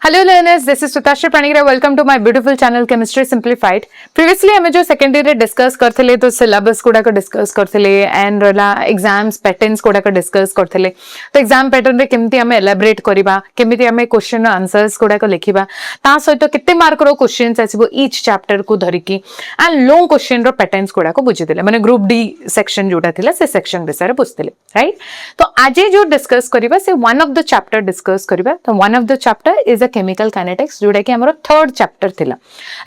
Hello learners, this is Sutashri Panigra. Welcome to my beautiful channel Chemistry Simplified. Previously हमें जो secondary रे discuss करथिले तो syllabus गुडा को डिस्कस करथिले एंड रला एग्जाम्स पैटर्न्स गुडा को डिस्कस करथिले तो एग्जाम पैटर्न रे केमती हमें एलाबोरेट करबा केमती हमें क्वेश्चन आंसर्स गुडा को लिखिबा ता सहित केते मार्क रो क्वेश्चंस आसीबो ईच चैप्टर को धरिकी एंड लॉन्ग क्वेश्चन रो पैटर्न्स गुडा को बुझी देले माने ग्रुप डी सेक्शन जोटा थिला से सेक्शन विषय रे बुझथिले राइट। तो आज जो डिस्कस करबा से one of the chapter discuss करबा तो one of the chapter is a chemical kinetics जोटा कि हमरो थर्ड चैप्टर थिला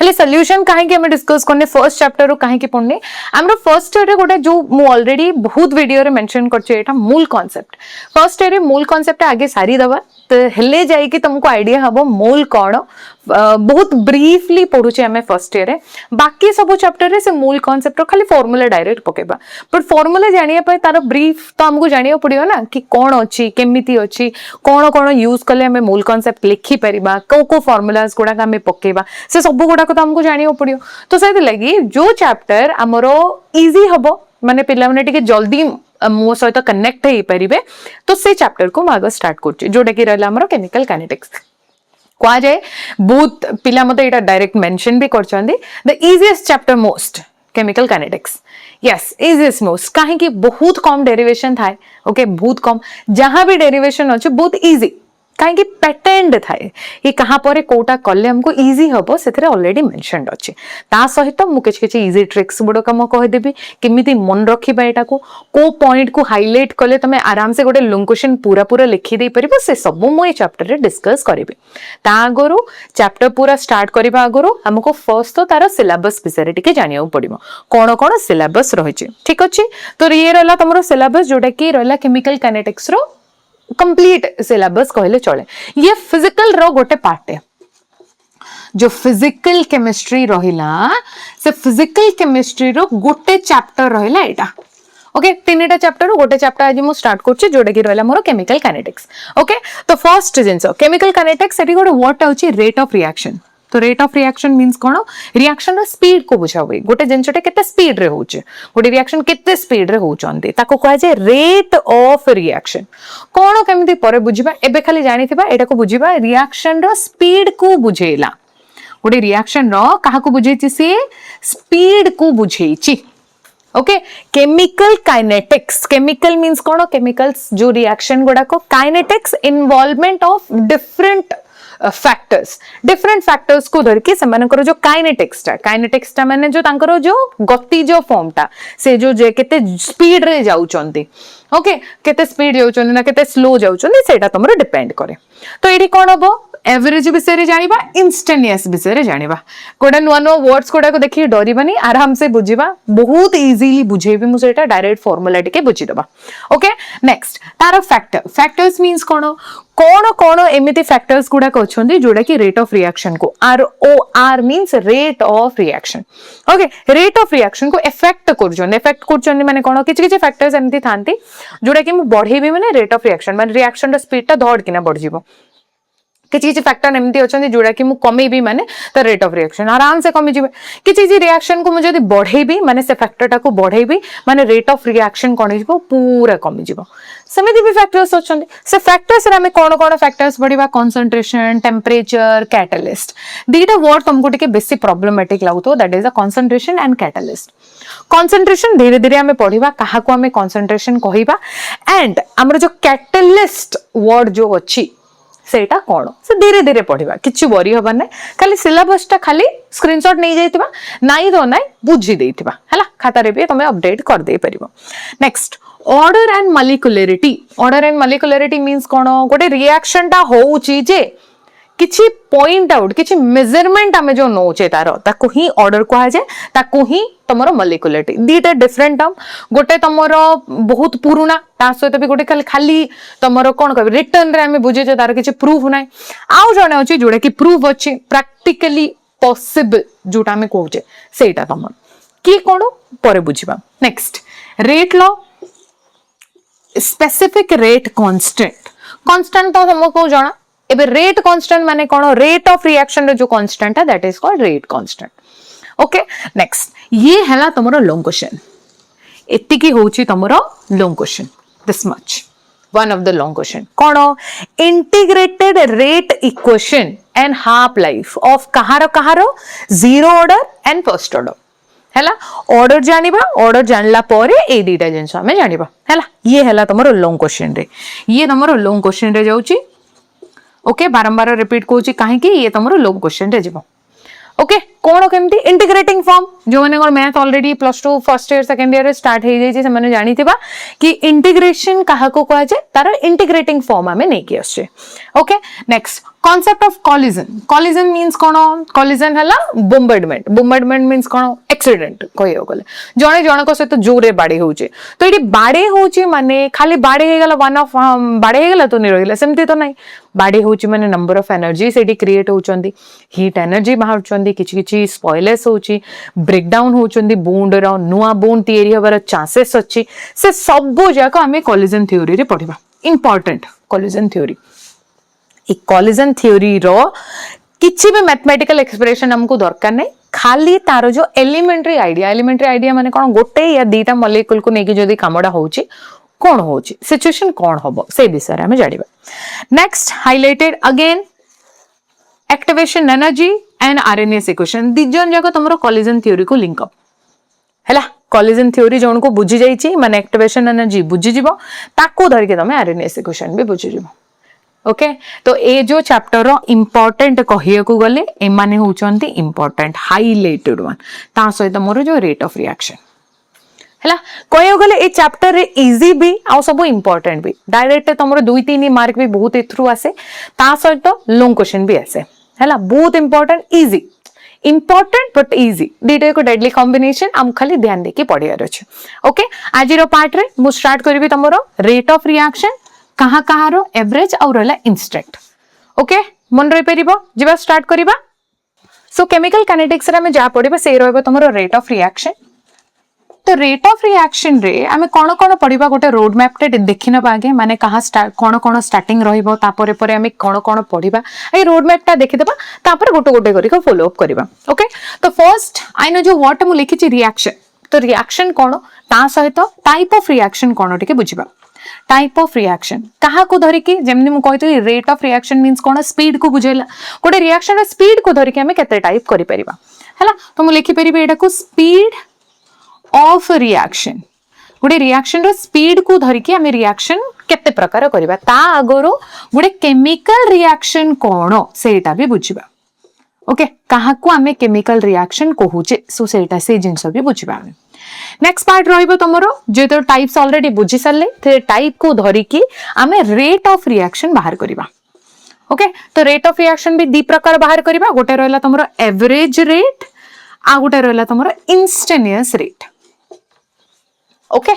हले सॉल्यूशन काहे कि हम डिस्कस करने फर्स्ट चैप्टर रो काहे कि पढने हमरो फर्स्ट रे गोटे जो मु ऑलरेडी बहुत वीडियो रे मेंशन करछ एटा मूल कांसेप्ट फर्स्ट रे मूल कांसेप्ट आगे सारी दबा तो हेले जाई कि तुमको आईडिया हबो मूल कोन बहुत ब्रीफली पढुचे हमें फर्स्ट ईयर रे बाकी सब चैप्टर रे से मूल कांसेप्ट रो खाली फार्मूला डायरेक्ट पकेबा बट फार्मूला जानिया पे तार ब्रीफ तो हमको जानिया पड़ियो ना कि कोन अछि केमिति अछि कोन कोन यूज करले हमें मूल कांसेप्ट लिखि परिबा को फार्मूलास गुडा का हमें पकेबा से सब गुडा को तो हमको जानिया पड़ियो तो सेति लगी जो चैप्टर हमरो इजी हबो माने पिला माने टिके जल्दी मो सहित कनेक्ट हो पारे तो से चैप्टर को आगे स्टार्ट कर जोटा कि रहा हमर केमिकल काइनेटिक्स कह जाए बहुत पिला मते एटा डायरेक्ट मेंशन भी करछंदी the easiest chapter most chemical kinetics yes easiest most काहे कि बहुत कम डेरिवेशन थाए ओके बहुत कम जहां भी डेरिवेशन अछि बहुत इजी कहीं पैटर्न थाए ये कहाँ पर कोटा कले हमको इजी हम से ऑलरेडी मेंशनड अच्छे ता सहित मुझे किसी इजी ट्रिक्स गुड़क मुझे कहीदेवी केमिति मन रखा यहाँ को पॉइंट को हाईलाइट कले तुम आराम से गोटे लॉन्ग क्वेश्चन पूरा पूरा लिखिदे पार से सब मुझे चैप्टर रे डिस्कस करी आगर चैप्टर पूरा स्टार्ट करने आगर हमको फर्स्ट तो तार सिलेबस विषय टी जाना पड़ो कौन कौन सिलेबस रही ठीक अच्छे तो ये रहा तुम सिलेबस जोटा कि रहा केमिकल काइनेटिक्स रो कंप्लीट सिलेबस कहले चले ये फिजिकल रो गोटे पार्ट है जो फिजिकल केमिस्ट्री रहिला से फिजिकल केमिस्ट्री रो गोटे चैप्टर रहिला एटा ओके तीनटा चैप्टर गोटे चैप्टर आज मु स्टार्ट करछि जोटा कि रहला मोर केमिकल काइनेटिक्स ओके तो फर्स्ट जिंस केमिकल काइनेटिक्स एटी गोटे व्हाट होछि रेट ऑफ रिएक्शन तो रेट ऑफ रिएक्शन मीन्स कौन रिएक्शन स्पीड को बुझा हुए गोटे जिनसटे केते स्पीड रे होचे गोटे रिएक्शन केते स्पीड रे होचंदी ताको कह जाय रेट ऑफ रिएक्शन कौन केमिति परे बुझिबा एबे खाली जानिथिबा एटा को बुझिबा रिएक्शन रो स्पीड को बुझेला गोटे रिएक्शन रो काहा को बुझेछि से स्पीड को बुझेछि okay chemical kinetics chemical means कौन केमिकल्स जो रिएक्शन गुडा को kinetics involvement of different factors को धरके सेमानकर जो काइनेटिक्स टा माने जो तांकर जो गति जो फॉर्म टा से जो जे केते स्पीड रे जाउचंती ओके केते स्पीड जाउचंती ना केते स्लो जाउचंती सेटा तमरो डिपेंड करे तो एठी कोन हबो एवरेज विषय रे जानिबा इंस्टेंटेनियस विषय रे जानिबा कोडा नुवा नुवा वर्ड्स कोडा को देखि डरिबानी आराम से बुझिबा बहुत इजीली बुझेबी मु सेटा डायरेक्ट फार्मूला टिके बुझि दबा ओके नेक्स्ट तार फैक्टर्स मींस कोन कौन कौन एमिति फैक्टर्स गुडा अछंदी जोडा कि रेट ऑफ रिएक्शन को आर means rate of reaction okay rate of reaction को इफेक्ट करछन माने कोन किछि किछि फैक्टर्स एमिति थांती जोडा कि मु बढ़ेबी माने रेट ऑफ रिएक्शन माने रिएक्शन द स्पीड ता धड़ किना बढ़ जिवो किसी फैक्टर एमती अच्छा जोड़ा कि कमेबी माने तो रेट ऑफ रिएक्शन आराम से कमी जाए किसी रिएक्शन को मुझे बढ़ेबी माने से फैक्टर टा को बढ़ेबी माने रेट ऑफ रिएक्शन कौन हो पूरा कमी जाव सेमती भी फैक्टर्स अच्छा से फैक्टर्स रे कौन कौन फैक्टर्स बढ़िबा कंसंट्रेशन टेम्परेचर कैटालिस्ट दीटा वर्ड तुमको टिके बेसी प्रॉब्लमेटिक लागुतो that is a concentration and catalyst concentration धीरे धीरे हमें पढ़िबा कहा को हमें कंसंट्रेशन कहिबा एंड हमर जो कैटालिस्ट वर्ड जो अच्छी सेटा कौन से धीरे धीरे पढ़िबा किछि वरी हबा नै खाली सिलेबस टा खाली स्क्रीनशॉट नै जाइतिबा नाइ दो नाइ बुझी देइतिबा हला खाता रे भी तमे अपडेट कर दे परिबो next order and molecularity means कौन गोटे रिएक्शन टा होउची जे किछि पॉइंट आउट किछि मेजरमेंट हमें जो नोचे तारो ताको ही ऑर्डर कहा जाए ताको ही तमरो मॉलिक्यूलरिटी दीटा डिफरेंट टर्म गोटे तमरो बहुत पुराना ता सहित भी गोटे खाली तमरो कोन कहबे रिटर्न रे हमें बुझे जे तार किछि प्रूफ नै आउ जने अछि जोडे कि प्रूफ अछि प्रैक्टिकली पॉसिबल जोटा हमें कहूचे सेटा तमर की कोन परे बुझिबा next rate law specific rate constant तो हमको जाना एबे रेट कांस्टेंट माने कोन रेट ऑफ रिएक्शन रे जो कांस्टेंट है that is called rate constant okay next ये हैला तमरो लॉन्ग क्वेश्चन एति की होची तमरो long question this much one of the long question कौन integrated rate equation and half life of कहारो zero order and first order हैला ऑर्डर जानिबा ऑर्डर जानला परे ए दीटा जिंस हमें जानिबा हैला ये हैला तमरो लॉन्ग क्वेश्चन रे ये तमरो लॉन्ग क्वेश्चन रे जाउची ओके बारंबार रिपीट कोची काहे कि ये तमरो लॉन्ग क्वेश्चन रे जिवो ओके कौन केमती इंटीग्रेटिंग फॉर्म जो मैंने math already +2 first year second year start हो जाई से माने जानी थिबा कि इंटीग्रेशन काहा को कहा जाय तार इंटीग्रेटिंग फॉर्म हमें नहीं कि आछे okay next concept of collision means cone collision हला बोम्बार्डमेंट मींस कोन एक्सीडेंट कहियो गले जणे जनक सहित जोरे बाडे होचे तो एडी बाडे होचे माने खाली बाडे हे गला वन ऑफ बाडे हे गला तो नि रहिला सेमती तो नहीं बाडे होचे माने नंबर ऑफ एनर्जी सेडी क्रिएट होचंदी हीट एनर्जी बाहरचंदी किछि स्पॉइलेस होची ब्रेकडाउन होचंदी बोन्ड रो नुआ बोन्ड तयारी हबार चांसेस अछि से सब जाका हमें कॉलिजन थ्योरी रे पढिबा इंपोर्टेंट कॉलिजन थ्योरी ए कॉलिजन थ्योरी रो किछि भी मैथमेटिकल एक्सप्रेशन हमको दरकार नहीं खाली तारो जो एलिमेंटरी आइडिया माने कोन गोटे या दीटा मॉलिक्यूल को नेकी जदी कामडा होची कोन होची सिचुएशन कोन होबो से विषय रे हमें जानिबा next highlighted again activation energy and Arrhenius equation दिजन जाको तमरो कॉलिजन थ्योरी को लिंक अप हैला कॉलिजन थ्योरी जोन को बुझी जाईची माने एक्टिवेशन एनर्जी बुझी जिवो ताको धर के तमे आरएनए इक्वेशन भी बुझी जिवो ओके तो ए जो चैप्टर रो इंपोर्टेंट कहिया को गले ए माने होचंती इंपोर्टेंट हाइलाइटेड वन ता सहित मोर जो रेट ऑफ रिएक्शन हैला कहियो गले ए चैप्टर रे इजी भी आ सब इंपोर्टेंट भी डायरेक्ट तमरो 2-3 मार्क भी बहुत एथ्रू आसे ता सहित लॉन्ग क्वेश्चन भी आसे हैला बहुत important easy important but easy दीटा को डेडली कॉम्बिनेशन हम खाली ध्यान देके पढ़ियार अछि ओके आज रो पार्ट रे मु स्टार्ट करबी तमरो रेट ऑफ रिएक्शन कहाँ कहाँ रो एवरेज और रहला इंस्टेंट ओके मन रही परिबो जिबा स्टार्ट करिबा सो केमिकल काइनेटिक्स रे हम जा पड़िबा से रहबो तमरो रेट ऑफ रिएक्शन तो रेट ऑफ रिएक्शन रे हम कोन कोन पड़िबा गोटे रोड मैप टे देखिना आगे माने कहाँ कोन कोन स्टार्टिंग रहइबो तापरे परे हम कोन कोन पड़िबा ए रोड मैप टा देखि देबा तापर गोटे गोटे करी को फॉलो अप करिबा ओके तो फर्स्ट आई नो जो व्हाट मु लिखि छि रिएक्शन तो रिएक्शन कोन ता सहित टाइप ऑफ रिएक्शन कोन टिके बुझिबा टाइप ऑफ रिएक्शन कहा को धरि कि जेमनि मु कहतो रेट ऑफ रिएक्शन मींस कोन स्पीड को बुझेला गोटे रिएक्शन रे स्पीड को धरि कि हम केते टाइप करि परिबा हैला तो मु लिखि परिबे एटा को स्पीड ऑफ रिएक्शन गोटे रिएक्शन रो स्पीड को धरि कि हम रिएक्शन केते प्रकार करिबा ता आगरो गोटे केमिकल रिएक्शन कोन सेटा भी बुझिबा ओके कहा को हम केमिकल रिएक्शन कहूचे सो सेटा से जिंस भी बुझिबा नेक्स्ट पार्ट रहिबो तमरो जे तो टाइप्स ऑलरेडी बुझी सरले ते टाइप को धरि कि हमें रेट ऑफ रिएक्शन बाहर करिबा ओके तो रेट ऑफ रिएक्शन भी दी प्रकार बाहर करिबा गोटे रहला तमरो एवरेज रेट आ गोटे रहला तमरो इंस्टेंटेनियस रेट ओके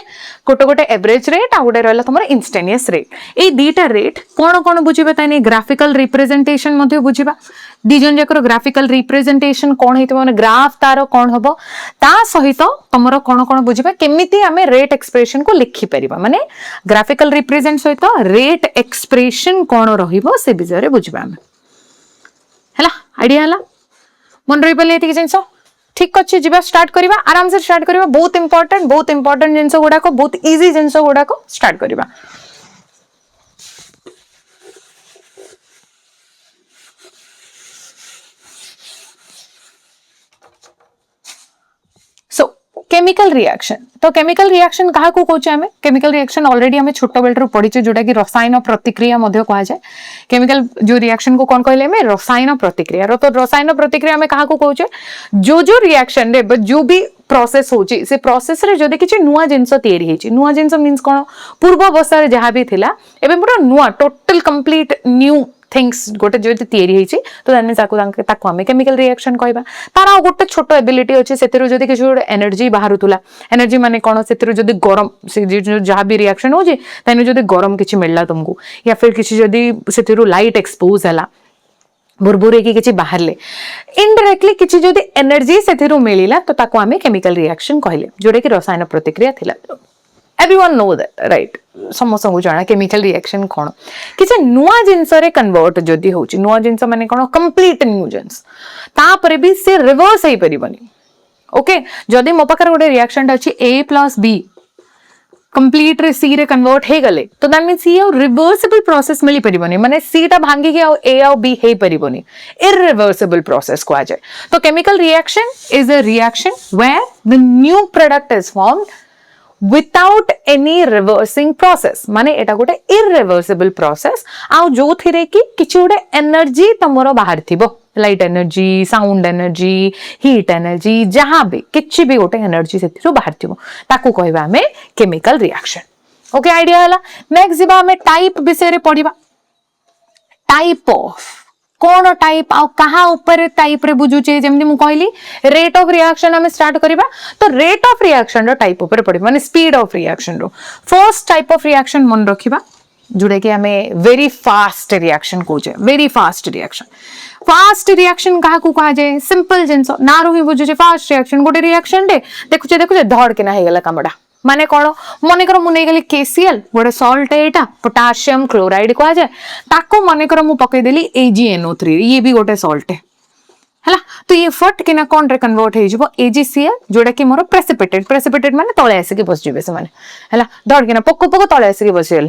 गोटे गोटे एवरेज रेट आ गोटे रहला तमरो इंस्टेंटेनियस रेट ए दीटा रेट कोन कोन बुझिबा ताने ग्राफिकल रिप्रेजेंटेशन मध्ये बुझिबा दिजन जकर ग्राफिकल रिप्रेजेंटेशन कोन हेतबो माने ग्राफ तारो कोन हबो ता सहित तमरो कोन कोन बुझिबा केमिति हमें रेट एक्सप्रेशन को लिखि परिबा माने ग्राफिकल रिप्रेजेंट सहित रेट एक्सप्रेशन कोन रहिबो से विषय रे बुझिबा हम हैला आईडिया हला मन रहि पले एति जिंसो ठीक अच्छे जीवा स्टार्ट करिबा आराम से स्टार्ट करिबा बहुत इंपोर्टेंट जिंस गुडा को बहुत इजी जिंस गुडा को स्टार्ट करिबा केमिकल रिएक्शन तो केमिकल रिएक्शन कहा को कहचे हमें केमिकल रिएक्शन ऑलरेडी हमें छोटो बेलर पढ़ीचे जोटा कि रसायन प्रतिक्रिया मध्य कहा जाए केमिकल जो रिएक्शन को कौन कहले हमें रसायन प्रतिक्रिया तो रसायन प्रतिक्रिया में कहा को कहचे जो रिएक्शन रे जो भी प्रोसेस होची से प्रोसेस रे जदि किछि नुवा जिंस तयारी हेची नुवा जिंस मींस कोन पूर्व अवस्था रे जहां भी थिला एबे पूरा नुवा टोटल कंप्लीट न्यू थिंग्स गोटे जो तयारी हेची तो दैट मींस ताको हमें केमिकल रिएक्शन कहबा तारा गोटे छोटो एबिलिटी अछि सेतिरो जदि किछि गोटे एनर्जी बाहरुतुला एनर्जी माने कोन सेतिरो जदि गरम से जो जहां भी रिएक्शन होची तने जदि गरम किछि मिलला तुमको या फिर किछि जदि सेतिरो लाइट एक्सपोज हला बुरबुरे की किछि बाहरले इनडायरेक्टली किछि जदि एनर्जी सेतिरो मिलिला तो ताको हमें केमिकल रिएक्शन कहले जोडे कि रसायन प्रतिक्रिया थिला एवरीवन नो दैट राइट समस्त को जाना केमिकल रिएक्शन कोन किछि नुवा जिंस रे कन्वर्ट जदि होची नुवा जिंस माने कोन कंप्लीट न्यू जिंस ता परे भी से रिवर्स हे परिबनी ओके जदि मो पाकर गोटे रिएक्शन अछि a + b कंप्लीट रे सी रे कन्वर्ट हे गले तो दैट मींस ये रिवर्सिबल प्रोसेस मिली परिबोनी माने सी टा भांगी के ए और बी हे परिबोनी इरिवर्सिबल प्रोसेस को आ जाए तो chemical reaction is a reaction where the new product is formed without any reversing process माने एटा गोटे इरिवर्सिबल प्रोसेस आ जो थिरे कि किछि गोटे एनर्जी तमरो बाहर थिबो light energy sound energy heat energy जहां भी किछि भी गोटे एनर्जी सेथिरो बाहर थिबो ताकू कहबा हमें केमिकल रिएक्शन ओके आइडिया हला नेक्स्ट जिबा हमें टाइप विषय रे पढिबा टाइप ऑफ कोन टाइप आ कहा ऊपर टाइप रे बुझुचे जेमनी मु कहली रेट ऑफ रिएक्शन हमें स्टार्ट करिबा तो रेट ऑफ रिएक्शन रो टाइप ऊपर पढिबा माने स्पीड ऑफ रिएक्शन रो फर्स्ट टाइप ऑफ रिएक्शन मन रखिबा जुड़े कि हमें वेरी फास्ट रिएक्शन कोचे वेरी फास्ट रिएक्शन कहा को कहा जाए सिंपल जिंस ना रही बुझुचे फास्ट रिएक्शन गोटे रिएक्शन दे देखुचे धड़ के ना हे गला कामडा माने कोन मने कर मु नै गेली केसीएल गोटे सॉल्ट एटा पोटासियम क्लोराइड को आ जाए ताको मने कर मु पके देली AgNO3 ये भी गोटे सॉल्ट है हला तो ये फट के ना कोन रे कन्वर्ट हे जिवो AgCl जोडा कि मोर प्रेसिपिटेट माने तळे आसी के बस जिवे से माने हला धड़ के ना पक्को तळे आसी के बसिले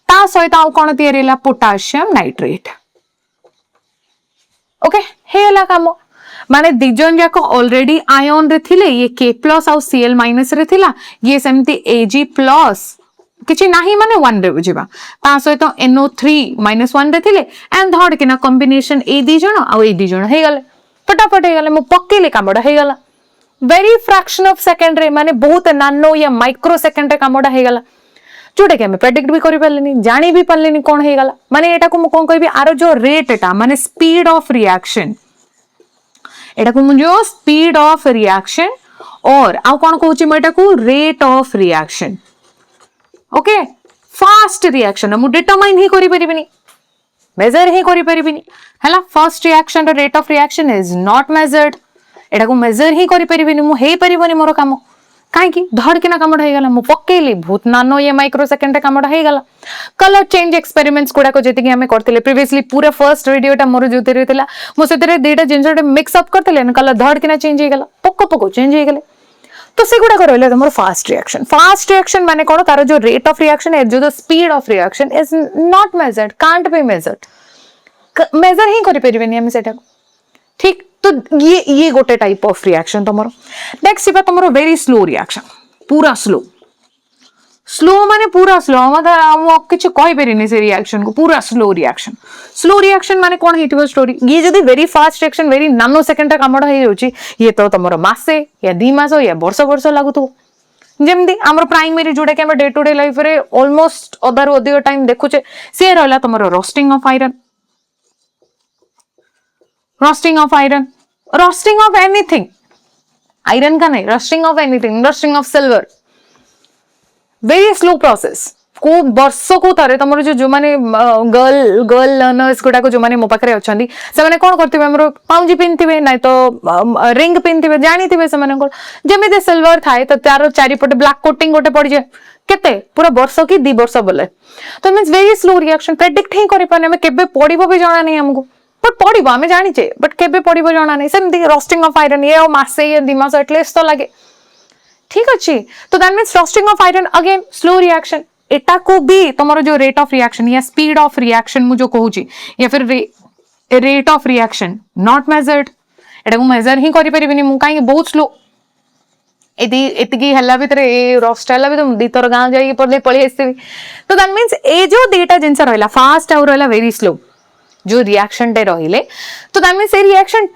ता सहित आउ कोन तयारीला पोटासियम नाइट्रेट ओके हेला काम माने दिजन जाको ऑलरेडी आयन रे थिले ये K+ आउ Cl- रे थिला ये सेमती Ag+ किछि नाही माने 1 रे बुझिबा ता सहित NO3-1 रे थिले एंड धड़ के ना कॉम्बिनेशन ए दी जण आउ ए दी जण हे गले फटाफट हे गले मु पक्केले कामडा हे गला वेरी फ्रैक्शन ऑफ सेकंड रे माने बहुत नानो या माइक्रो सेकंड रे कामडा हे गला जोटे के हमें प्रेडिक्ट भी करि परलेनी जानी भी परलेनी कोन हे गला माने एटा को मु कोन कहबी आरो जो रेट एटा माने स्पीड ऑफ रिएक्शन एटा को मु जो स्पीड ऑफ रिएक्शन और आउ कोन कहूची म एटा को rate of reaction okay fast reaction मु डिटरमाइन ही करि परिबिनी मेजर ही करि परिबिनी हला first reaction the rate of reaction is not measured एटा को मेजर ही करि परिबिनी मु हे परिबनी मोर काम काहे की धड़ के ना कामडा हे गला मु पक्केली बहुत नानो ये माइक्रो सेकंड रे कामडा हे गला कलर चेंज एक्सपेरिमेंट्स कोडा को जेति कि हमें करथिले प्रीवियसली पूरा फर्स्ट वीडियोटा मोर जोते रहतिला मु सेतरे देटा जिंसटे मिक्स अप करथिले न कलर धड़ के ना चेंज हे गला पक्को चेंज हे गले तो से गुडा करले हमर फास्ट रिएक्शन माने कोन तारो जो रेट ऑफ रिएक्शन है जो the speed of reaction is not measured can't be measured measure ही करि परिबेनी हम सेटा ठीक तो ये गोटे टाइप ऑफ रिएक्शन तमरो नेक्स्ट इबा तमरो वेरी स्लो रिएक्शन पूरा स्लो माने पूरा स्लो मतलब हम किछ कहि परिनी से रिएक्शन को पूरा स्लो रिएक्शन माने कोन हिटबो स्टोरी ये जदी वेरी फास्ट रिएक्शन वेरी नानो सेकंड टा कामडा हे होची ये तो तमरो मासे या 2 मास या वर्ष लागु तो जेमदी हमर प्राइमरी जोडा के हम डे टू डे लाइफ रे ऑलमोस्ट अदर अधिक टाइम देखुचे से रहला तमरो रोस्टिंग ऑफ एनीथिंग आयरन का नहीं roasting of silver very slow process को वर्षो को तारे तमरो जो माने गर्ल लर्नर्स गुडा को जो माने मो पाखरे अछंदी से माने कोन करथिबे हमरो पाउंजी पिनथिबे नै तो रिंग पिनथिबे जानिथिबे से माने जेमे दे सिल्वर थाए तो तारो चारि पटे ब्लैक कोटिंग गोटे पड़ी जाय केते पूरा वर्ष की 2 वर्ष बोले तो means very slow reaction predict ही करि पाने हमें केबे पड़िबो भी जाना नहीं हमको बट पड़िबो हमें जानि छे बट केबे पड़िबो जाना नहीं सेमती रोस्टिंग ऑफ आयरन ये मासे ये 2 मास एटलीस्ट तो लागे ठीक अच्छी तो that means roasting of iron again slow reaction एटा को भी तुम्हारो जो रेट ऑफ रिएक्शन या स्पीड ऑफ रिएक्शन मु जो कहूची या फिर rate of reaction not measured एटा को मेजर ही करि परिबिनी मु काई बहुत स्लो एतिकी हल्ला भीतर ए रोस्ट हल्ला भी तुम दीतर गांव जाई पड़ले पळी आसी तो दैट मींस ए जो डेटा जिंस रहला फास्ट और रहला वेरी स्लो जो रिएक्शन डे रहिले तो दैट मींस ए रिएक्शन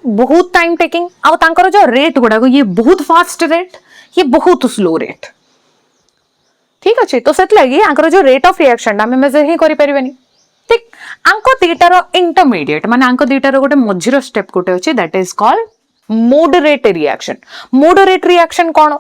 बहुत टाइम टेकिंग आ तांकर जो रेट गुडा को ये बहुत फास्ट रेट ये बहुत स्लो रेट ठीक अच्छे तो सेत लगी आंकर जो रेट ऑफ रिएक्शन हमें मेजर ही करि परिबेनी ठीक आंको दीटार इंटरमीडिएट माने आंको दीटार गोटे मझिरो स्टेप गोटे अछि that is called moderate reaction कोन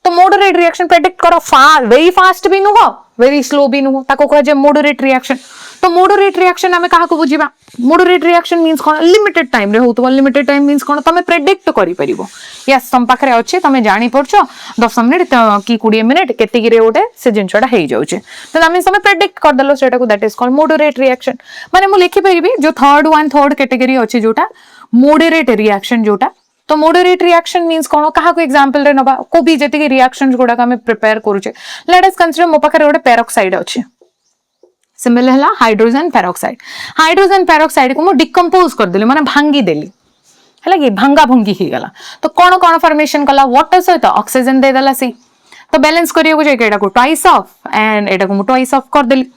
तो मॉडरेट रिएक्शन प्रेडिक्ट करो वेरी फास्ट भी नुहो वेरी स्लो भी नुहो ताको कह जे मॉडरेट रिएक्शन तो मॉडरेट रिएक्शन हमें काहा को बुझिबा मॉडरेट रिएक्शन मींस कोन लिमिटेड टाइम रे होतो लिमिटेड टाइम मींस कोन तमे प्रेडिक्ट करि परिबो यस तम पाखरे अछि तमे जानि पड़छो 10 मिनिट की 20 मिनिट केते गिरे ओटे से जिंसटा हेइ जाउछे तो तमे समय प्रेडिक्ट कर दलो सेटा को that is called moderate reaction माने मु लिखि परिबी जो थर्ड कैटेगरी अछि जोटा मॉडरेट रिएक्शन जोटा तो मॉडरेट रिएक्शन मींस कोन कहा को एग्जांपल रे नबा को भी जति के रिएक्शंस गुडा का हम प्रिपेयर करूचे लेट अस कंसीडर मो पाखरे गोटे पेरोक्साइड अछि सिमिलर हला हाइड्रोजन पेरोक्साइड को मो डिकंपोज कर देली माने भांगी देली हला कि भंगा भंगी ही गला तो कोन कोन फॉर्मेशन कला वाटर सहित ऑक्सीजन दे देला सी तो बैलेंस करियो को एटा को ट्वाइस ऑफ एंड एटा को मो ट्वाइस ऑफ कर देली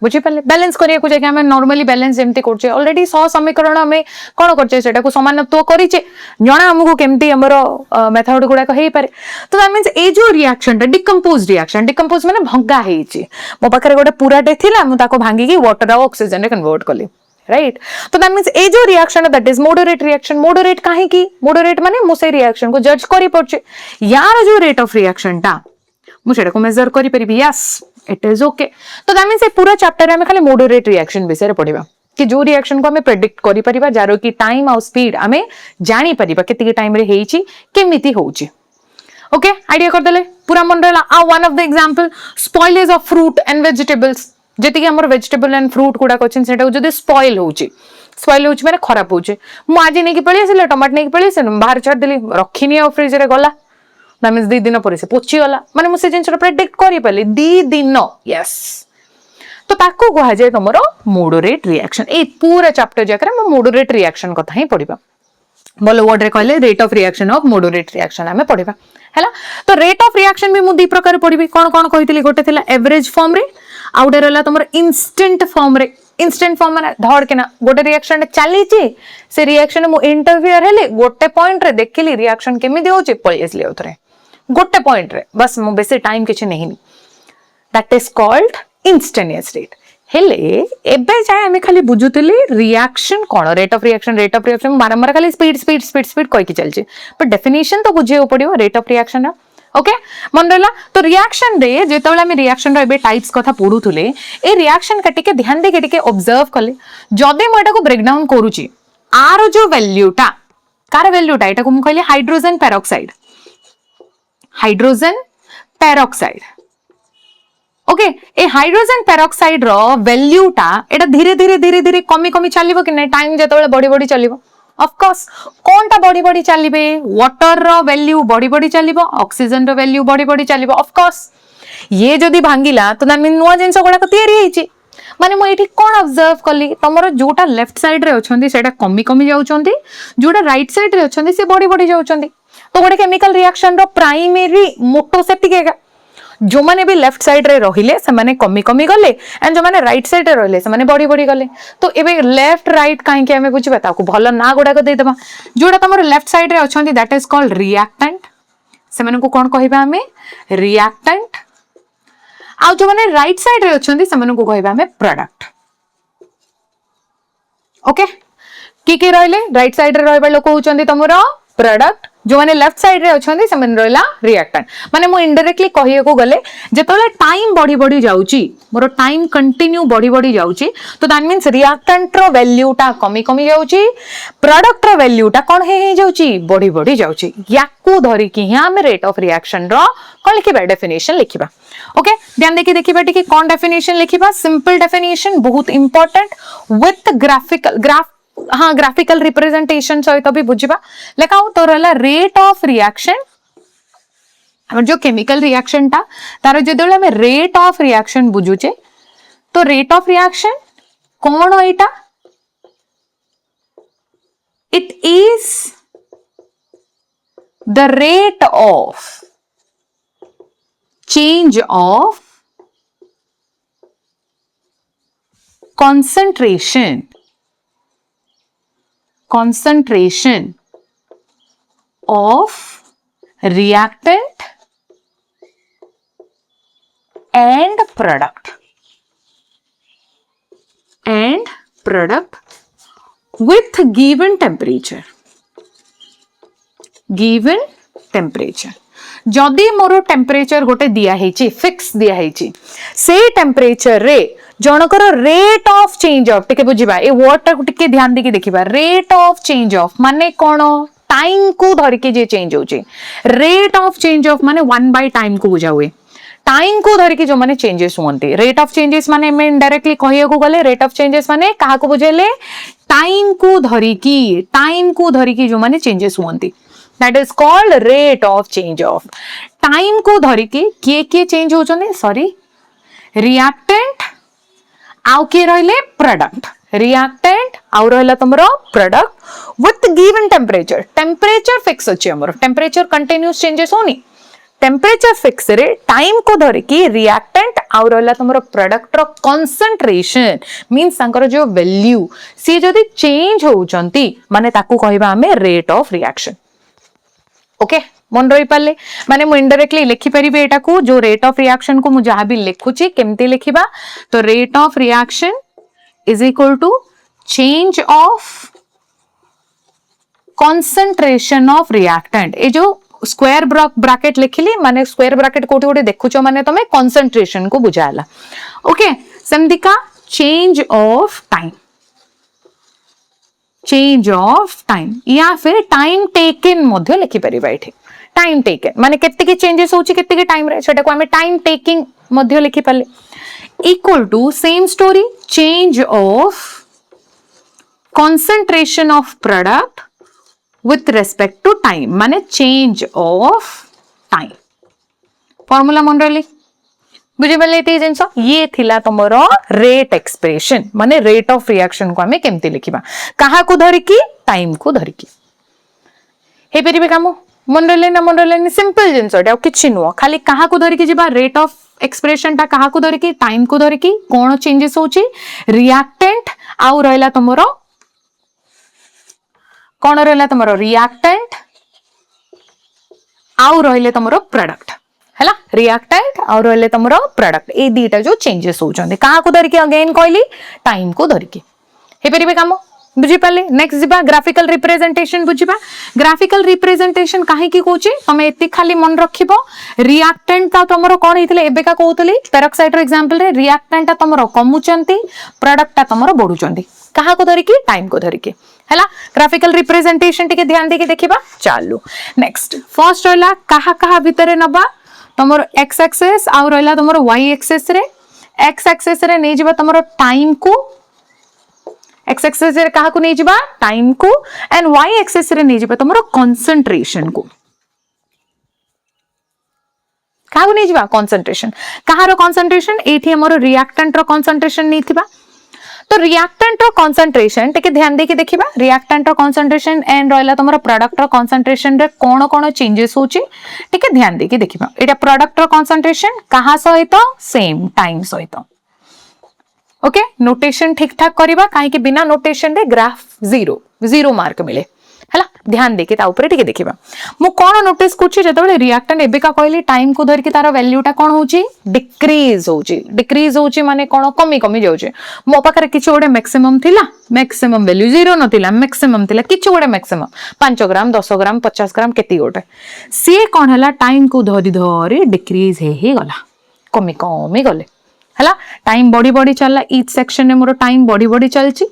बुझी पले बैलेंस करिया को जाके हमें नॉर्मली बैलेंस जेमती करछे ऑलरेडी 100 समीकरण हमें कोन करछे सेटा को समानत्व करिचे जणा हमको केमती हमरो मेथड गुडा को हेई पारे तो दैट मींस ए जो रिएक्शन डिकंपोज माने भंगा हेइची मो पाखरे गोटे पूराटे थिला मु ताको भांगी की वाटर और ऑक्सीजन रे कन्वर्ट करली राइट तो दैट मींस ए जो reaction that is moderate reaction moderate काहे की मॉडरेट माने मु से रिएक्शन को जज करि पड़छे यार जो रेट ऑफ रिएक्शन ता मु सेटा को मेजर करि परिबी यस इट इज ओके तो दैट मींस ए पूरा चैप्टर में खाली मॉडरेट रिएक्शन विषय रे पढिबा कि जो रिएक्शन को हमें प्रेडिक्ट करि परिबा जारो की टाइम और स्पीड हमें जानि परिबा केति टाइम रे हेइची केमिति होउची ओके आइडिया कर देले पूरा मन रहला आ one of the example spoilage of fruit and vegetables जेति कि हमर वेजिटेबल एंड फ्रूट गुडा कोचिन सेटा जदी स्पॉइल होउची माने खराब होउची मु आज नै कि पळी आसिले टमाटर नै कि पळी आसे बाहर छाड़ देली रखिनी और फ्रिज रे गला दैट मींस 2 दिन पर से पोची गला माने मु से जिंस प्रेडिक्ट करि पले 2 दिन यस तो ताको कहा जाय तमरो मॉडरेट रिएक्शन ए पूरा चैप्टर जाकरे हम मॉडरेट रिएक्शन कथा ही पढिबा बोलो वर्ड रे कहले rate of reaction of moderate reaction हमें पढिबा हैला तो रेट ऑफ रिएक्शन भी मु दी प्रकार पढिबी कोन कोन कहितली गोटे थिला एवरेज फॉर्म रे आउटे रहला तमरो इंस्टेंट फॉर्म माने धड़ के ना गोटे रिएक्शन चली से रिएक्शन मु इंटरफियर हेले गोटे पॉइंट रे देखिली रिएक्शन केमि होची पळी आसले उतरे गोटे पॉइंट रे बस मु बेसी टाइम किछ नहीं that is called instantaneous rate हेले एबे जाय हमें खाली बुझुतली रिएक्शन कोन रेट ऑफ रिएक्शन बारंबार खाली स्पीड कहि कि चलची पर डेफिनेशन तो बुझियो पड़ियो रेट ऑफ रिएक्शन ओके मन रहला तो रिएक्शन रे जेतबेला हम रिएक्शन रो एबे टाइप्स कथा पढुथुले ए रिएक्शन का टिके ध्यान दे के टिके ऑब्जर्व कले जदे म एटा को ब्रेक डाउन करूची आर जो वैल्यूटा कार वैल्यूटा एटा को म कहले हाइड्रोजन पेरोक्साइड ओके ए हाइड्रोजन पेरोक्साइड रो वैल्यूटा एटा धीरे धीरे कमी चलिबो कि नै टाइम जेतबेला बड़ी चलिबो ऑफ कोर्स कोनटा बड़ी चलिबे वाटर रो वैल्यू बड़ी चलिबो ऑक्सीजन रो वैल्यू बड़ी चलिबो ऑफ कोर्स ये जदी भांगिला तो दैट मीन नुवा जिंस गुडा को तयारी हेची माने मो एठी कोन ऑब्जर्व कली तमरो जोटा लेफ्ट साइड रे अछंती सेटा कमी जाउछंती जोटा राइट साइड रे अछंती से बड़ी जाउछंती तो गोटे केमिकल रिएक्शन रो प्राइमरी मोटो सेटिकेगा जो माने भी लेफ्ट साइड रे रहिले से माने कमी गले एंड जो माने राइट साइड रे रहिले से माने बड़ी गले तो एबे लेफ्ट राइट काहे के हमें बुझबा ताको भलो ना गुडा को दे देबा जोटा तमरो लेफ्ट साइड रे अछंती दैट इज कॉल्ड रिएक्टेंट से माने को कोन कहिबा हमें रिएक्टेंट आ जो माने राइट साइड रे अछंती से माने को कहिबा हमें प्रोडक्ट ओके की रहिले राइट साइड रे रहबा लोक होचंती तमरो प्रोडक्ट जो माने लेफ्ट साइड रे अछंती से माने रहला रिएक्टेंट माने मो इनडायरेक्टली कहिए को गले जेतोले टाइम बड़ी जाउची मोर टाइम कंटिन्यू बड़ी जाउची तो दैट मींस रिएक्टेंट रो वैल्यूटा कमी जाउची प्रोडक्ट रो वैल्यूटा कोन हे जाउची बड़ी जाउची याकू धरि कि हम रेट ऑफ रिएक्शन रो कोन लिखिबा डेफिनेशन लिखिबा ओके ध्यान देखि देखिबा टिके कोन डेफिनेशन लिखिबा सिंपल डेफिनेशन बहुत इंपोर्टेंट विथ ग्राफिकल रिप्रेजेंटेशन सहित भी बुझिबा लेखाओ तो रहला रेट ऑफ रिएक्शन हमर जो केमिकल रिएक्शन ता तार जदोले हम रेट ऑफ रिएक्शन बुझुचे तो रेट ऑफ रिएक्शन कोन होइटा it is the rate of change of concentration of reactant and product with given temperature जदि मोर टेम्परेचर गोटे दिया हेची फिक्स दिया हेची से टेम्परेचर रे जनकर रेट ऑफ चेंज ऑफ टिके बुझिबा ए वर्ड टा टिके ध्यान देके देखिबा रेट ऑफ चेंज ऑफ माने कोन टाइम को धर के जे चेंज होचे रेट ऑफ चेंज ऑफ माने 1 बाय टाइम को बुझा हुए टाइम को धरिकी जो माने चेंजेस हुंती रेट ऑफ चेंजेस माने मैं इनडायरेक्टली कहिया को गले रेट ऑफ चेंजेस माने काहा को बुझेले टाइम को धरिकी जो माने चेंजेस हुंती that is called rate of change of time को धरिकी किए चेंज होचने सॉरी रिएक्टेंट आउ के रहले प्रोडक्ट रिएक्टेंट आउ रहला तमरो product with given temperature fix अछि हमर टेम्परेचर कंटीन्यूअस चेंजेस होनी टेम्परेचर फिक्स रे टाइम को धरिकी रिएक्टेंट आउ रहला तमरो प्रोडक्ट रो कंसंट्रेशन मींस तांकर जो वैल्यू सी जदी चेंज होउचंती माने ताकू कहबा हमें रेट ऑफ रिएक्शन ओके मन रही पाले माने मु इनडायरेक्टली लिखि परिबे एटा को जो रेट ऑफ रिएक्शन को मु जहां भी लिखुची केमती लिखिबा तो rate of reaction is equal to change of concentration of reactant A जो स्क्वायर ब्रैकेट लिखिली माने स्क्वायर ब्रैकेट कोठी कोठी देखुचो माने तमे कंसंट्रेशन को बुझाला ओके समदिका चेंज ऑफ टाइम या फिर टाइम टेकन मध्य लिखि परिबा एठी टाइम टेकन माने केते के चेंजेस होची केते के टाइम रे सेटा को हमें टाइम टेकिंग मध्य लिखि पाले equal to same story change of concentration of product with respect to time माने change of time फॉर्मूला मन रही बुझे बले ते जिंस ये थिला तमरो रेट एक्सप्रेशन माने रेट ऑफ रिएक्शन को हमें केमती लिखिबा कहा को धरिकी टाइम को धरिकी हे परिबे काम मन रले सिंपल जिंस एटा किछि नो खाली कहा को धरिकी जिबा रेट ऑफ एक्सप्रेशन ता कहा को धरिकी टाइम को धरिकी कोन चेंजेस होची रिएक्टेंट आउ रहला तमरो कौन रहला तमरो रिएक्टेंट आउ रहले तमरो प्रोडक्ट हैला रिएक्टेंट आउ रहले तमरो प्रोडक्ट ए दीटा जो चेंजेस हो जंदे कहा को धरिके अगेन कहली टाइम को धरिके हे परिबे काम बुझी पाले नेक्स्ट जिबा ग्राफिकल रिप्रेजेंटेशन बुझिबा ग्राफिकल रिप्रेजेंटेशन काहे की कोची तमे एति खाली मन रखिबो रिएक्टेंट ता तमरो कोन हितले एबे का कहउतली पेरोक्साइड रो एग्जांपल रे रिएक्टेंट ता तमरो कमुचंती प्रोडक्ट ता तमरो बढ़ुचंती कहा को धरिकी टाइम को धरिकी हैला ग्राफिकल रिप्रेजेंटेशन टिके ध्यान देके देखिबा चालू नेक्स्ट फर्स्ट रहला कहा कहा भीतर नबा तमरो x एक्सिस आ रहला तमरो y एक्सिस रे x एक्सिस रे नै जिबा तमरो टाइम को x एक्सिस रे कहा को नै जिबा टाइम को एंड y एक्सिस रे नै जिबा तमरो कंसंट्रेशन को कहा को नै जिबा कंसंट्रेशन कहा रो कंसंट्रेशन एथि हमरो रिएक्टेंट रो कंसंट्रेशन नै थिबा तो रिएक्टेंट रो कंसंट्रेशन टिके ध्यान देके देखिबा रिएक्टेंट रो कंसंट्रेशन एंड रहला तमरो प्रोडक्ट रो कंसंट्रेशन रे कोन कोन चेंजेस होची टिके ध्यान देके देखिबा एटा प्रोडक्ट रो कंसंट्रेशन कहा सहित सेम टाइम सहित ओके नोटेशन ठीक ठाक करबा काहे कि बिना नोटेशन रे ग्राफ जीरो मार्क मिले हैला ध्यान देके ता ऊपर टिके देखिबा मु कोन नोटिस कुछि जेतबेले रिएक्टेंट एबे का कहली टाइम को धर के तार वैल्यूटा कोन होची डिक्रीज होची माने कोन कमी जाउची मो पाखरे किछि ओडे मैक्सिमम थिला मैक्सिमम वैल्यू 0 नथिला मैक्सिमम थिला किछि ओडे मैक्सिमम 5 ग्राम 10 ग्राम 50 ग्राम केति ओडे सी कोन हला टाइम को धरी डिक्रीज हे गला कमी गले हला टाइम बॉडी चलला ईच सेक्शन में मोर टाइम बॉडी चलची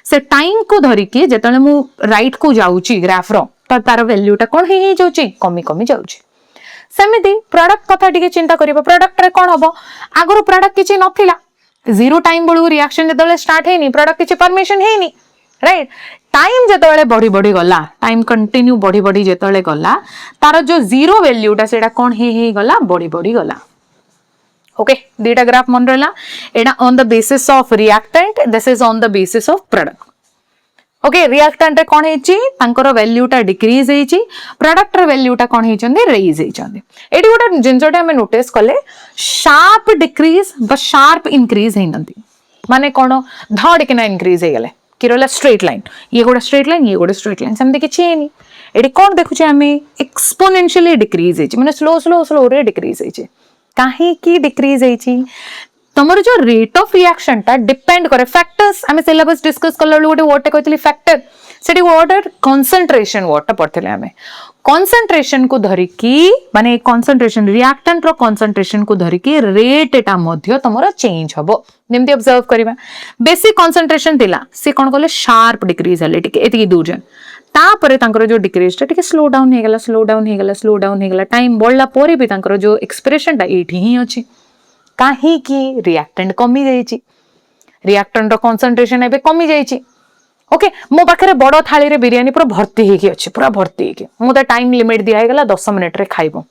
से टाइम को धरी के जेतले मु राइट को जाउची ग्राफ रो त तार वैल्यूटा कोन हे जाउची कमी जाउची सेमिति प्रोडक्ट कथा टिके चिंता करिबा प्रोडक्ट रे कोन हबो आगरो प्रोडक्ट किछि नथिला जीरो टाइम बळु रिएक्शन जेतले स्टार्ट हेनी प्रोडक्ट किछि परमिशन हेनी राइट टाइम जेतले बॉडी गला टाइम कंटिन्यू बॉडी जेतले गला तार जो जीरो वैल्यूटा सेटा कोन हे गला बॉडी गला ओके दीटा ग्राफ मन रहला एडा on the basis of reactant this is on the basis of product okay reactant रे कोन हेची तांकर वैल्यूटा डिक्रीज हेची प्रोडक्ट रे वैल्यूटा कोन हेचंदी रेज हेचंदी एडी गोटा जिंजोटा हम नोटिस करले शार्प डिक्रीज बस शार्प इंक्रीज हेनंती माने कोन धड़ के ना इंक्रीज हे गेले किरोला स्ट्रेट लाइन ये गोटा स्ट्रेट लाइन समझे किछि हेनी एडी कोन देखुचे हमें एक्सपोनेंशियली डिक्रीज हेची माने स्लो रे डिक्रीज हेची काहे की डिक्रीज हेची तमरो जो रेट ऑफ रिएक्शन ता डिपेंड करे फैक्टर्स हमें सिलेबस डिस्कस करला गोटे वर्ड कहतली फैक्टर सेठी वर्ड कंसंट्रेशन वर्ड पढ़थले हमें कंसंट्रेशन को धरि की माने कंसंट्रेशन रिएक्टेंट रो कंसंट्रेशन को धरि की रेट एटा मध्य तमरो चेंज हबो निमति ऑब्जर्व करिबा बेसिक कंसंट्रेशन दिला से कोन कहले शार्प डिक्रीज हले टिके एति दूर जन तापरे तांकर जो डिक्रीज टिके स्लो डाउन हो गला टाइम बढ़ला परे भी तांकर जो एक्सप्रेशन टा एठी ही अछि काहे कि रिएक्टेंट कमी जाईची रिएक्टेंट रो कंसंट्रेशन एबे कमी जाईची ओके मो पाखरे बड़ थाली रे बिरयानी पूरा भर्ती हेकी अछि पूरा भर्ती हेकी मोते टाइम लिमिट दिया गला 10 मिनिट रे खाइबो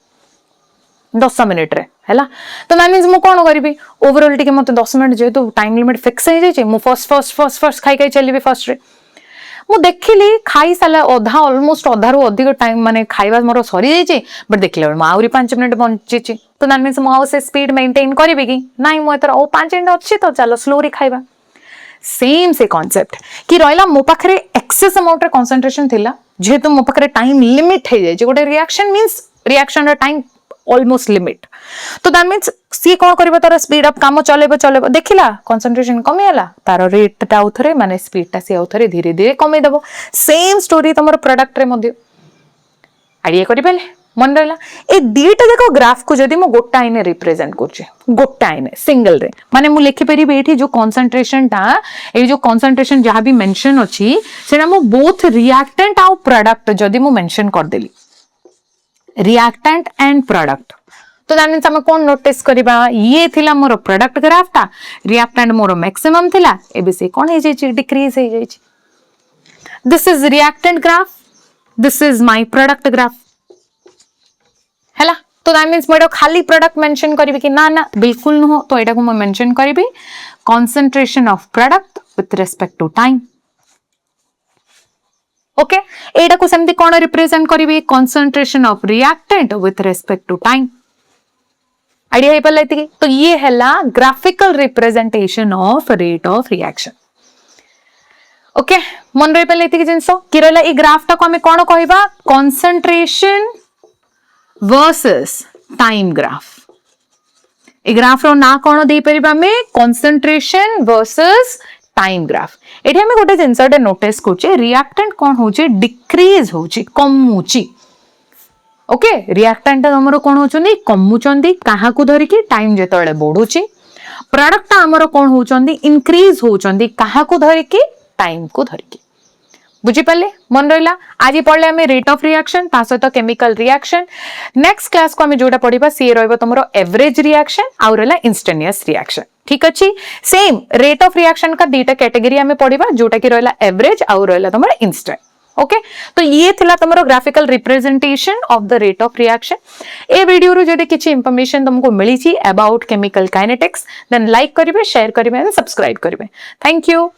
10 मिनिट रे हैला तो दैट मींस मु कोन करबी ओवरऑल टिके मते 10 मिनिट जे तो टाइम लिमिट फिक्स हो जाई मु फर्स्ट खाई खाई चलीबी फर्स्ट रे मु देखिली खाई साला अधा ऑलमोस्ट अधा रो अधिक टाइम माने खाइबा मोर सरी जाई बट देखले मु आउरी 5 मिनिट बंची तो दैट मींस मु आउ से स्पीड मेंटेन करबी कि नाही मु एतर ओ 5 मिनिट अछि तो चलो स्लोली खाइबा सेम से कांसेप्ट कि रहिला मो पाखरे एक्सेस अमाउंट रे कंसंट्रेशन थिला जेतु मो पाखरे टाइम लिमिट हे जाय गोटे रिएक्शन मींस रिएक्शन रे टाइम ऑलमोस्ट लिमिट तो दैट मींस सी कोन करबो तार स्पीड अप काम चलेबो देखिला कंसंट्रेशन कमी हला तार रेट टा उथरे माने स्पीड टा से उथरे धीरे धीरे कमी देबो सेम स्टोरी तमर प्रोडक्ट रे मध्ये आइडिया करि पेले मन रहला ए दीटा देखो ग्राफ को जदी मो गोटा आइने रिप्रेजेंट करछे गोटा आइने सिंगल रे माने मु लिखि परिबे एठी जो कंसंट्रेशन टा ए जो कंसंट्रेशन जहां भी मेंशन अछि सेना मो बोथ रिएक्टेंट आ प्रोडक्ट जदी मु मेंशन कर देली रिएक्टेंट एंड प्रोडक्ट तो दैट मींस हम कोन नोटिस करबा ये थिला मोर प्रोडक्ट ग्राफ ता रिएक्टेंट मोर मैक्सिमम थिला एबे से कोन हे जाई डिक्रीज हे जाई this is reactant graph this is my product graph हैला तो दैट मींस मोडो खाली प्रोडक्ट मेंशन करबी कि ना ना बिल्कुल न तो एटा को मैं मेंशन करबी concentration of product with respect to time okay एटा को सेमती कोन रिप्रेजेंट करबी concentration of reactant with respect to time idea हे पले एतिकी तो ये हैला graphical representation of rate of reaction okay मन रे पले एतिकी जिंसो कि रहला ई ग्राफ टा को हमें कोन कहबा कंसंट्रेशन वर्सेस टाइम ग्राफ ए ग्राफ रो ना कोन दे परिबा में कंसंट्रेशन वर्सेस टाइम ग्राफ एठी हमें गोटे जिंसटे नोटिस करछे रिएक्टेंट कोन होचे डिक्रीज होची कम होची ओके रिएक्टेंट हमरो कोन होचंदी कमुचंदी काहा को धरि कि टाइम जेतळे बढ़ुची प्रोडक्ट हमरो कोन होचंदी इंक्रीज होचंदी काहा को धरि कि टाइम को धरि कि बुझी पाले मन रहिला आज पढ़ले हमें रेट ऑफ रिएक्शन ता सहित केमिकल रिएक्शन नेक्स्ट क्लास को हमें जोटा पढ़िबा सी रहबो तमरो एवरेज रिएक्शन आ रहला इंस्टेंटेनियस रिएक्शन ठीक अछि सेम रेट ऑफ रिएक्शन का दीटा कैटेगरी हमें पढ़िबा जोटा कि रहला एवरेज आ रहला तमरो इंस्टेंट ओके तो ये थिला तमरो graphical representation of the rate of reaction ए वीडियो रो जदि किछि इंफॉर्मेशन तुमको मिली छी about chemical kinetics then like करिवे शेयर करिवे एंड सब्सक्राइब करिवे थैंक यू